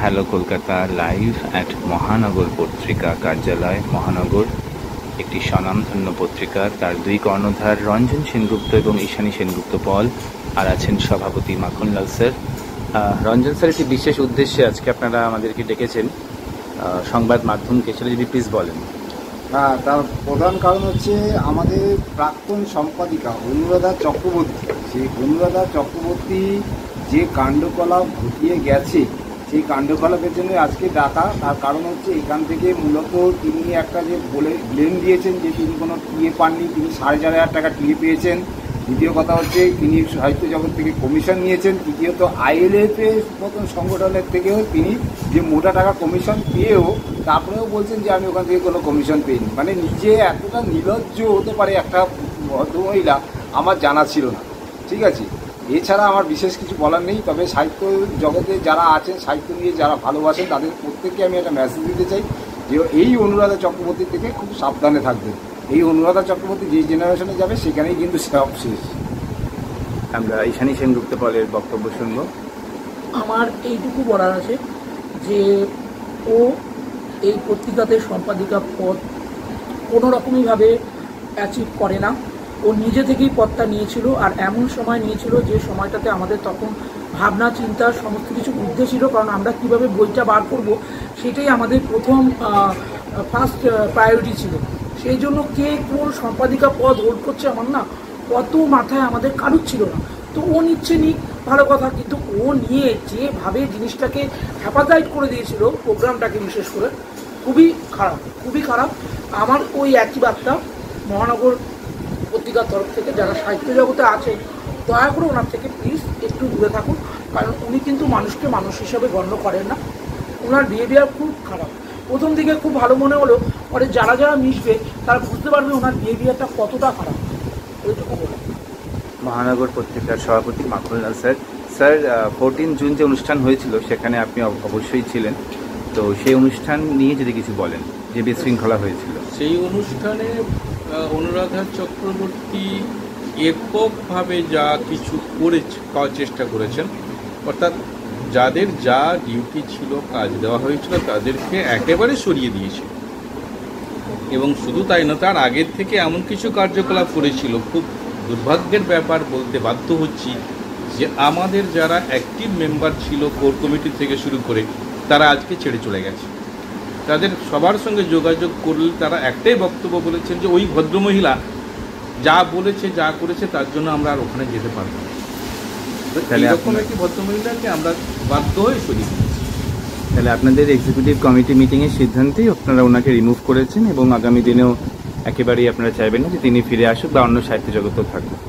Hello Kolkata live at মহানগর পত্রিকা কার্যালয় মহানগর, একটি স্বনামধন্য পত্রিকা। তার দুই কর্ণধার রঞ্জন সেনগুপ্ত এবং ঈশানী সেনগুপ্ত পল, আর আছেন সভাপতি মাখনলাল স্যার। রঞ্জন স্যার, একটি বিশেষ উদ্দেশ্যে আজকে আপনারা আমাদেরকে ডেকেছেন, সংবাদ মাধ্যমকে, সেটা যদি প্লিজ বলেন। হ্যাঁ, তার প্রধান কারণ হচ্ছে আমাদের প্রাক্তন সম্পাদিকা অনুরাধা চক্রবর্তী। সেই অনুরাধা চক্রবর্তী যে কাণ্ডকলাপ ঘটিয়ে গেছে, সেই কাণ্ডকলাপের জন্য আজকে ডাকা। তার কারণ হচ্ছে এখান থেকে মূলত তিনি একটা যে ব্লেম দিয়েছেন যে তিনি কোনো টিএ পাননি, তিনি 4,500 টাকা টিএ পেয়েছেন। দ্বিতীয় কথা হচ্ছে তিনি সাহিত্য জগৎ থেকে কমিশন নিয়েছেন। তৃতীয়ত ILF এর মতন সংগঠনের থেকেও তিনি যে মোটা টাকা কমিশন পেয়েও তারপরেও বলছেন যে আমি ওখান থেকে কোনো কমিশন পেইনি। মানে নিজে এতটা নির্লজ্জ হতে পারে একটা ভদ্রমহিলা আমার জানা ছিল না। ঠিক আছে, এছাড়া আমার বিশেষ কিছু বলার নেই। তবে সাহিত্য জগতে যারা আছেন, সাহিত্য নিয়ে যারা ভালোবাসেন, তাদের প্রত্যেককে আমি একটা মেসেজ দিতে চাই যে এই অনুরাধা চক্রবর্তী থেকে খুব সাবধানে থাকবেন। এই অনুরাধা চক্রবর্তী যে জেনারেশনে যাবে সেখানেই কিন্তু সব শেষ। আমরা ঈশানী সেনগুপ্ত পলের বক্তব্য শুনব। আমার এইটুকু বলার আছে যে ও এই পত্রিকাতে সম্পাদিকা পদ কোনো রকমইভাবে অ্যাচিভ করে না। ও নিজে থেকেই পদটা নিয়েছিল, আর এমন সময় নিয়েছিল যে সময়টাতে আমাদের তখন ভাবনা চিন্তা সমস্ত কিছু ঊর্ধ্বে ছিল, কারণ আমরা কীভাবে বইটা বার করব সেটাই আমাদের প্রথম ফার্স্ট প্রায়োরিটি ছিল। সেই জন্য কে কোন সম্পাদিকা পদ হোল্ড করছে আমার না কত মাথায় আমাদের কারুর ছিল না। তো ও নিচ্ছে নিক, ভালো কথা, কিন্তু ও নিয়ে যেভাবে জিনিসটাকে হ্যাপাটাইট করে দিয়েছিল প্রোগ্রামটাকে, বিশেষ করে খুবই খারাপ, খুবই খারাপ। আমার ওই একই বার্তা মহানগর পত্রিকার তরফ থেকে যারা সাহিত্য জগতে আছে, দয়া করে ওনার থেকে প্লিজ একটু দূরে থাকুন, কারণ উনি কিন্তু মানুষকে মানুষ হিসাবে গণ্য করেন না। ওনার বিহেভিয়ার খুব খারাপ। প্রথম দিকে খুব ভালো মনে হলো, পরে যারা যারা মিশবে তারা বুঝতে পারবে ওনার বিহেভিয়ারটা কতটা খারাপ। ওইটুকু বলে। মহানগর পত্রিকার সভাপতি মাখনলাল স্যার। স্যার, 14 জুন যে অনুষ্ঠান হয়েছিল সেখানে আপনি অবশ্যই ছিলেন, তো সেই অনুষ্ঠান নিয়ে যদি কিছু বলেন, যে বিশৃঙ্খলা হয়েছিল। সেই অনুষ্ঠানে অনুরাধা চক্রবর্তী এককভাবে যা কিছু করার চেষ্টা করেছেন, অর্থাৎ যাদের যা ডিউটি ছিল, কাজ দেওয়া হয়েছিল, তাদেরকে একেবারে সরিয়ে দিয়েছে। এবং শুধু তাই না, তার আগের থেকে এমন কিছু কার্যকলাপ করেছিল, খুব দুর্ভাগ্যের ব্যাপার বলতে বাধ্য হচ্ছি যে আমাদের যারা অ্যাক্টিভ মেম্বার ছিল কোর কমিটি থেকে শুরু করে, তারা আজকে ছেড়ে চলে গেছে। তাদের সবার সঙ্গে যোগাযোগ করলে তারা একটাই বক্তব্য বলেছেন যে ওই ভদ্রমহিলা যা বলেছে, যা করেছে, তার জন্য আমরা আর ওখানে যেতে পারব না। এরকম একটি ভদ্রমহিলাকে আমরা বাধ্য হয়ে সরিয়ে দিয়েছি। তাহলে আপনাদের এক্সিকিউটিভ কমিটি মিটিংয়ের সিদ্ধান্তেই আপনারা ওনাকে রিমুভ করেছেন, এবং আগামী দিনেও একেবারেই আপনারা চাইবেন না যে তিনি ফিরে আসুক বা অন্য সাহিত্য জগতেও থাকুক।